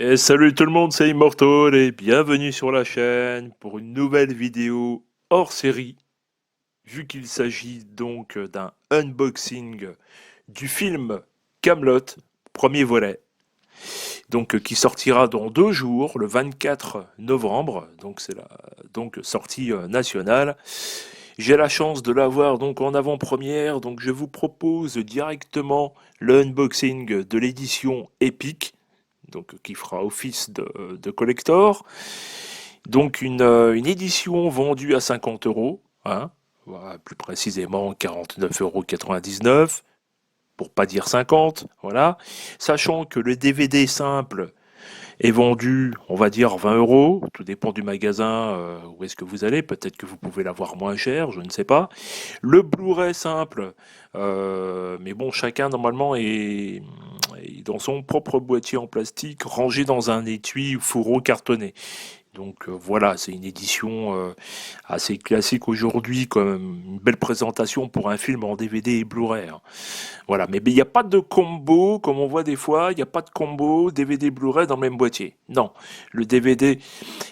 Et salut tout le monde, c'est Immortal et bienvenue sur la chaîne pour une nouvelle vidéo hors série, vu qu'il s'agit donc d'un unboxing du film Camelot, premier volet, donc qui sortira dans 2 jours, le 24 novembre, donc c'est la donc sortie nationale. J'ai la chance de l'avoir donc en avant-première, donc je vous propose directement le unboxing de l'édition Epic, donc qui fera office de collector. Donc une édition vendue à 50 euros, hein, voilà, plus précisément 49,99 € pour pas dire 50, voilà. Sachant que le DVD simple est vendu, on va dire 20 euros, tout dépend du magasin où est-ce que vous allez, peut-être que vous pouvez l'avoir moins cher, je ne sais pas. Le Blu-ray simple, mais bon, chacun normalement est dans son propre boîtier en plastique, rangé dans un étui ou fourreau cartonné. Donc voilà, c'est une édition assez classique aujourd'hui, comme une belle présentation pour un film en DVD et Blu-ray, hein. Voilà, mais il n'y a pas de combo, comme on voit des fois, il n'y a pas de combo DVD Blu-ray dans le même boîtier. Non, le DVD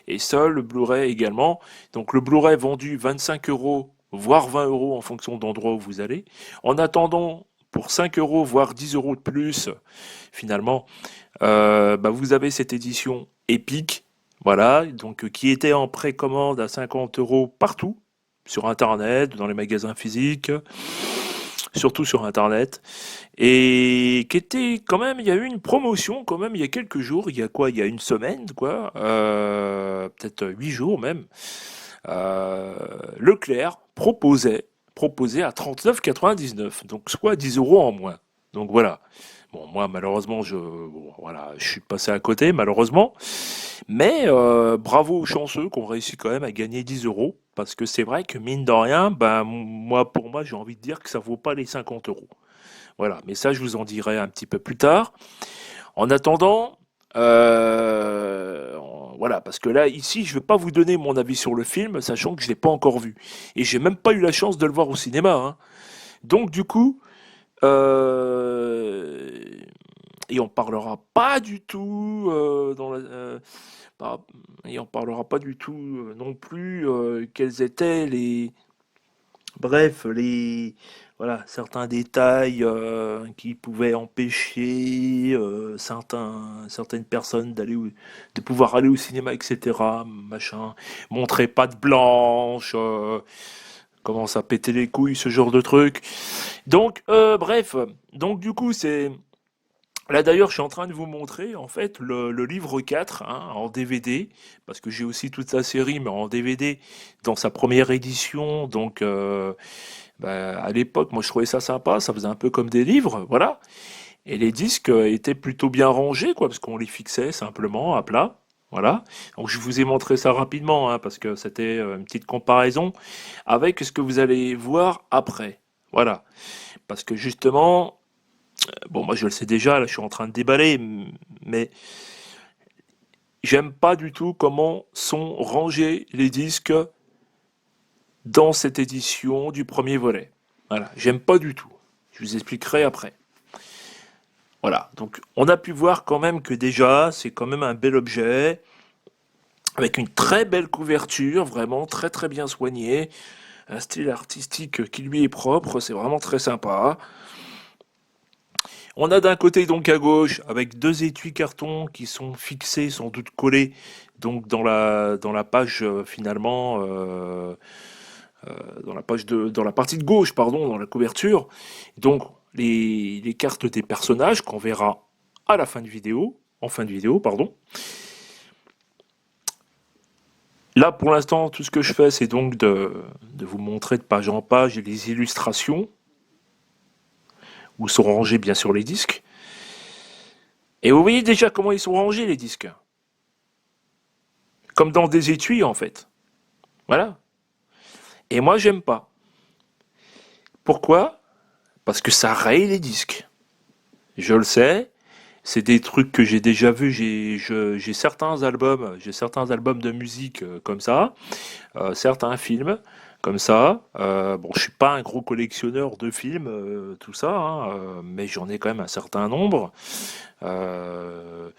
est seul, le Blu-ray également. Donc le Blu-ray vendu 25 euros, voire 20 euros en fonction de l'endroit où vous allez. En attendant, pour 5 euros, voire 10 euros de plus, finalement, vous avez cette édition épique, voilà, donc qui était en précommande à 50 euros partout, sur Internet, dans les magasins physiques, surtout sur Internet, et qui était quand même, il y a eu une promotion quand même il y a quelques jours, il y a quoi, il y a une semaine, quoi, peut-être 8 jours même, euh, Leclerc proposait à 39,99, donc soit 10 euros en moins. Donc voilà. Bon, moi, malheureusement, voilà, je suis passé à côté, malheureusement. Mais bravo aux chanceux qui ont réussi quand même à gagner 10 euros. Parce que c'est vrai que, mine de rien, ben, moi, pour moi, j'ai envie de dire que ça vaut pas les 50 euros. Voilà, mais ça, je vous en dirai un petit peu plus tard. En attendant, voilà, parce que là, ici, je ne vais pas vous donner mon avis sur le film, sachant que je ne l'ai pas encore vu. Et j'ai même pas eu la chance de le voir au cinéma, hein. Donc, du coup, euh, et on parlera pas du tout et on parlera pas du tout non plus quels étaient les bref les voilà certains détails qui pouvaient empêcher certaines personnes de pouvoir aller au cinéma, etc., machin, montrer patte blanche, commence à péter les couilles, ce genre de truc. Donc bref, donc du coup c'est là d'ailleurs, je suis en train de vous montrer en fait le livre 4, hein, en DVD, parce que j'ai aussi toute la série, mais en DVD dans sa première édition. Donc à l'époque, moi je trouvais ça sympa, ça faisait un peu comme des livres, voilà. Et les disques étaient plutôt bien rangés, quoi, parce qu'on les fixait simplement à plat. Voilà. Donc je vous ai montré ça rapidement, hein, parce que c'était une petite comparaison avec ce que vous allez voir après. Voilà. Parce que justement, bon, moi je le sais déjà, là je suis en train de déballer, mais j'aime pas du tout comment sont rangés les disques dans cette édition du premier volet. Voilà, j'aime pas du tout. Je vous expliquerai après. Voilà, donc on a pu voir quand même que déjà c'est quand même un bel objet, avec une très belle couverture, vraiment très très bien soignée, un style artistique qui lui est propre, c'est vraiment très sympa. On a d'un côté donc à gauche avec deux étuis carton qui sont fixés, sans doute collés, donc dans la page finalement dans la partie de gauche, pardon, dans la couverture. Donc les cartes des personnages qu'on verra à la fin de vidéo, en fin de vidéo, pardon. Là, pour l'instant, tout ce que je fais, c'est donc de vous montrer de page en page les illustrations où sont rangés bien sûr les disques. Et vous voyez déjà comment ils sont rangés les disques, comme dans des étuis en fait. Voilà. Et moi, j'aime pas. Pourquoi? Parce que ça raye les disques. Je le sais. C'est des trucs que j'ai déjà vus. J'ai certains albums de musique comme ça, certains films. comme ça. Bon, je suis pas un gros collectionneur de films, tout ça, hein, mais j'en ai quand même un certain nombre, euh,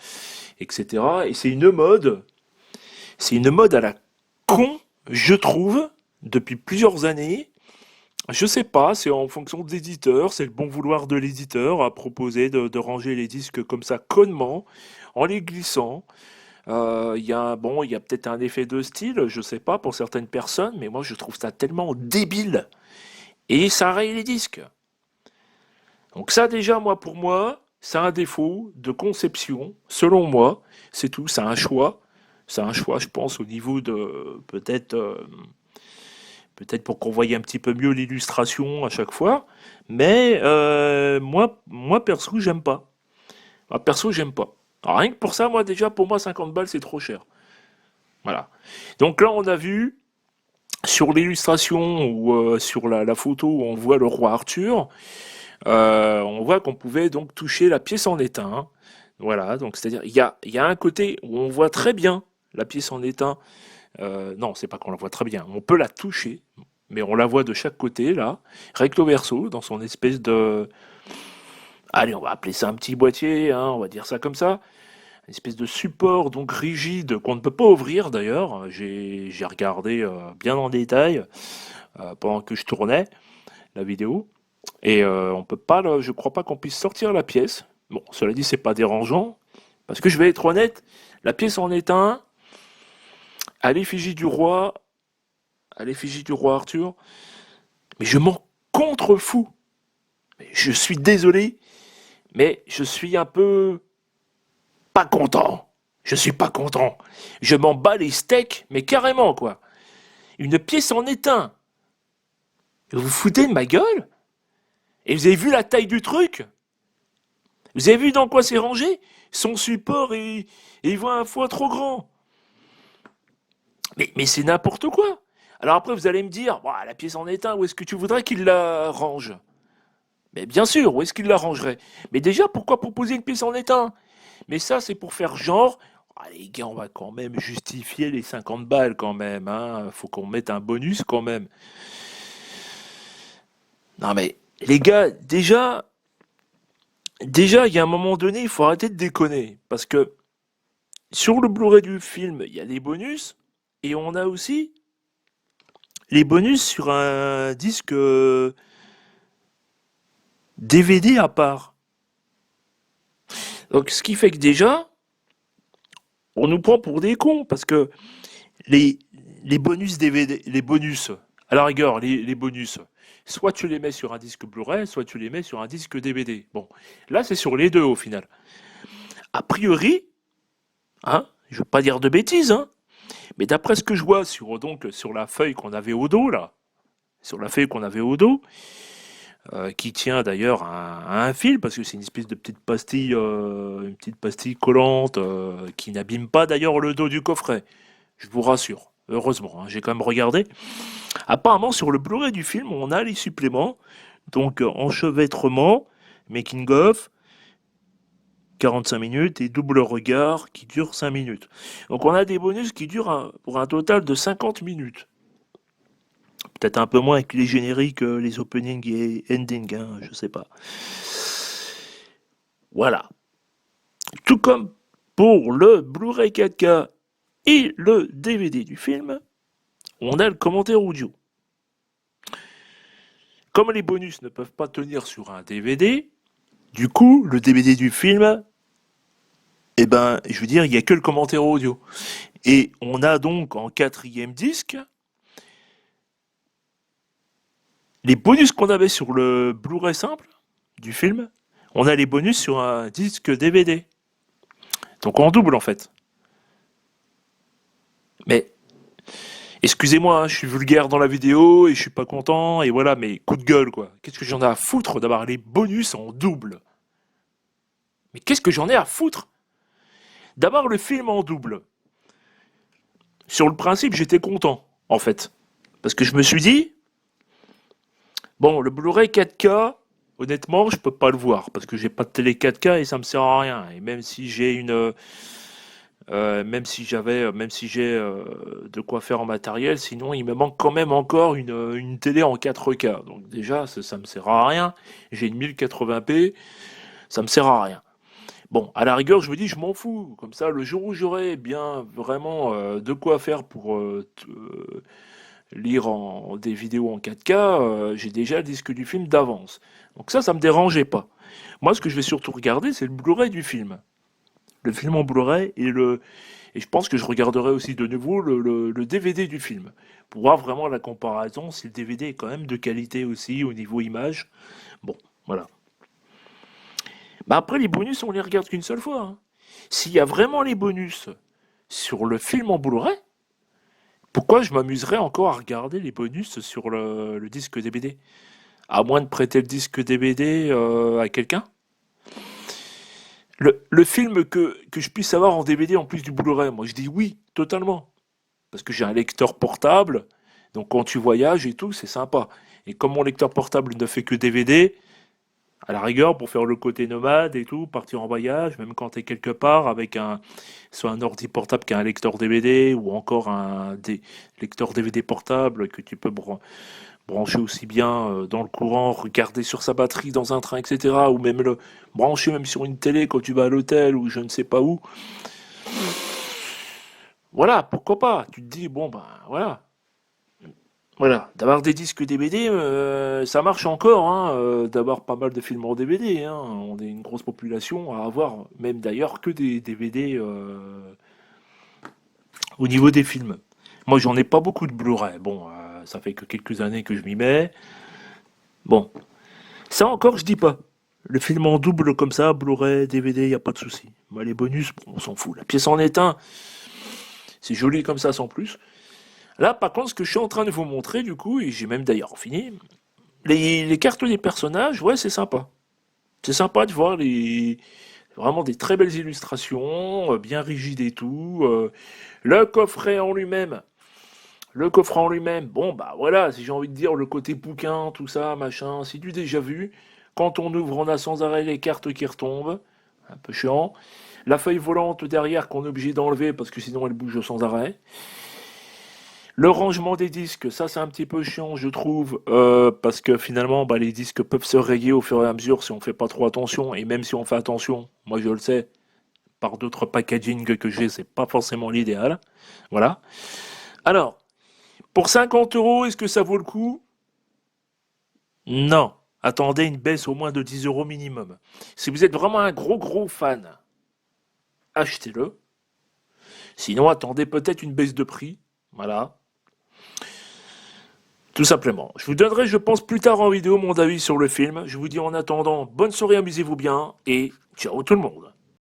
etc. Et c'est une mode à la con, je trouve, depuis plusieurs années. Je sais pas, c'est en fonction de l'éditeur, c'est le bon vouloir de l'éditeur à proposer de ranger les disques comme ça connement, en les glissant. Bon, il y a peut-être un effet de style, je sais pas, pour certaines personnes, mais moi je trouve ça tellement débile. Et ça raye les disques. Donc ça déjà, moi pour moi, c'est un défaut de conception, selon moi, c'est tout, c'est un choix. C'est un choix, je pense, au niveau de peut-être pour qu'on voie un petit peu mieux l'illustration à chaque fois. Mais moi perso, j'aime pas. Moi, perso, j'aime pas. Alors, rien que pour ça, moi déjà, pour moi, 50 balles, c'est trop cher. Voilà. Donc là, on a vu sur l'illustration ou sur la photo où on voit le roi Arthur, on voit qu'on pouvait donc toucher la pièce en étain. Voilà, donc c'est-à-dire il y a un côté où on voit très bien la pièce en étain. Non, c'est pas qu'on la voit très bien. On peut la toucher, mais on la voit de chaque côté là, recto verso, dans son espèce de, allez, on va appeler ça un petit boîtier, hein, on va dire ça comme ça. Une espèce de support donc rigide qu'on ne peut pas ouvrir d'ailleurs. J'ai regardé bien en détail pendant que je tournais la vidéo et on peut pas, je crois pas qu'on puisse sortir la pièce. Bon, cela dit, c'est pas dérangeant parce que je vais être honnête, la pièce en est un à l'effigie du roi, à l'effigie du roi Arthur, mais je m'en contrefous. Je suis désolé, mais je suis un peu pas content. Je suis pas content. Je m'en bats les steaks, mais carrément quoi. Une pièce en étain. Vous vous foutez de ma gueule? Et vous avez vu la taille du truc? Vous avez vu dans quoi c'est rangé? Son support est 20 fois trop grand. Mais c'est n'importe quoi. Alors après, vous allez me dire, bah, la pièce en étain, où est-ce que tu voudrais qu'il la range? Mais bien sûr, où est-ce qu'il la rangerait? Mais déjà, pourquoi proposer une pièce en étain? Mais ça, c'est pour faire genre, ah, les gars, on va quand même justifier les 50 balles quand même, hein. Faut qu'on mette un bonus quand même. Non mais, les gars, déjà, il y a un moment donné, il faut arrêter de déconner. Parce que sur le Blu-ray du film, il y a des bonus, et on a aussi les bonus sur un disque DVD à part. Donc, ce qui fait que déjà, on nous prend pour des cons, parce que les, les bonus DVD, les bonus, à la rigueur, les bonus, soit tu les mets sur un disque Blu-ray, soit tu les mets sur un disque DVD. Bon, là, c'est sur les deux au final. A priori, hein, je veux pas dire de bêtises, hein, mais d'après ce que je vois sur, donc, sur la feuille qu'on avait au dos, là, sur la feuille qu'on avait au dos, qui tient d'ailleurs à un fil, parce que c'est une petite pastille collante qui n'abîme pas d'ailleurs le dos du coffret. Je vous rassure. Heureusement, hein, j'ai quand même regardé. Apparemment, sur le Blu-ray du film, on a les suppléments. Donc, enchevêtrement, making of, 45 minutes et double regard qui dure 5 minutes. Donc, on a des bonus qui durent pour un total de 50 minutes. Peut-être un peu moins avec les génériques, les openings et endings, hein, je sais pas. Voilà. Tout comme pour le Blu-ray 4K et le DVD du film, on a le commentaire audio. Comme les bonus ne peuvent pas tenir sur un DVD, du coup, le DVD du film, eh ben, je veux dire, il n'y a que le commentaire audio. Et on a donc en quatrième disque les bonus qu'on avait sur le Blu-ray simple du film, on a les bonus sur un disque DVD. Donc en double en fait. Mais excusez-moi, hein, je suis vulgaire dans la vidéo et je suis pas content et voilà, mais coup de gueule quoi. Qu'est-ce que j'en ai à foutre d'avoir les bonus en double? Mais qu'est-ce que j'en ai à foutre d'avoir le film en double? Sur le principe, j'étais content en fait. Parce que je me suis dit, bon, le Blu-ray 4K, honnêtement, je peux pas le voir parce que j'ai pas de télé 4K et ça me sert à rien. Et même si j'ai même si j'ai de quoi faire en matériel, sinon il me manque quand même encore une télé en 4K. Donc déjà, ça me sert à rien. J'ai une 1080p, ça me sert à rien. Bon, à la rigueur, je me dis, je m'en fous. Comme ça, le jour où j'aurai bien vraiment de quoi faire pour lire des vidéos en 4K, j'ai déjà le disque du film d'avance. Donc ça me dérangeait pas. Moi, ce que je vais surtout regarder, c'est le Blu-ray du film. Le film en Blu-ray et je pense que je regarderai aussi de nouveau le DVD du film pour voir vraiment la comparaison, si le DVD est quand même de qualité aussi au niveau image. Bon, voilà. Bah après, les bonus, on les regarde qu'une seule fois, hein. S'il y a vraiment les bonus sur le film en Blu-ray, pourquoi je m'amuserais encore à regarder les bonus sur le disque DVD? À moins de prêter le disque DVD à quelqu'un? Le film que je puisse avoir en DVD en plus du Blu-ray, moi je dis oui, totalement. Parce que j'ai un lecteur portable, donc quand tu voyages et tout, c'est sympa. Et comme mon lecteur portable ne fait que DVD, à la rigueur, pour faire le côté nomade et tout, partir en voyage, même quand tu es quelque part avec soit un ordi portable qui a un lecteur DVD ou encore lecteur DVD portable que tu peux brancher aussi bien dans le courant, regarder sur sa batterie dans un train, etc. Ou même le brancher même sur une télé quand tu vas à l'hôtel ou je ne sais pas où. Voilà, pourquoi pas? Tu te dis, bon, ben voilà. Voilà, d'avoir des disques DVD, ça marche encore, hein, d'avoir pas mal de films en DVD, hein. On est une grosse population à avoir, même d'ailleurs, que des DVD au niveau des films. Moi, j'en ai pas beaucoup de Blu-ray. Bon, ça fait que quelques années que je m'y mets. Bon, ça encore, je dis pas. Le film en double comme ça, Blu-ray, DVD, y a pas de souci. Moi, les bonus, bon, on s'en fout. La pièce en étain, c'est joli comme ça, sans plus. Là, par contre, ce que je suis en train de vous montrer, du coup, et j'ai même d'ailleurs fini, les cartes des personnages, ouais, c'est sympa. C'est sympa de voir vraiment des très belles illustrations, bien rigides et tout. Le coffret en lui-même, bon, bah voilà, si j'ai envie de dire le côté bouquin, tout ça, machin, c'est du déjà vu. Quand on ouvre, on a sans arrêt les cartes qui retombent, un peu chiant. La feuille volante derrière qu'on est obligé d'enlever parce que sinon elle bouge sans arrêt. Le rangement des disques, ça c'est un petit peu chiant, je trouve, parce que finalement, bah, les disques peuvent se rayer au fur et à mesure si on fait pas trop attention, et même si on fait attention, moi je le sais, par d'autres packaging que j'ai, c'est pas forcément l'idéal. Voilà. Alors, pour 50 euros, est-ce que ça vaut le coup? Non. Attendez une baisse au moins de 10 euros minimum. Si vous êtes vraiment un gros fan, achetez-le. Sinon, attendez peut-être une baisse de prix. Voilà. Tout simplement. Je vous donnerai, je pense, plus tard en vidéo mon avis sur le film. Je vous dis en attendant, bonne soirée, amusez-vous bien et ciao tout le monde.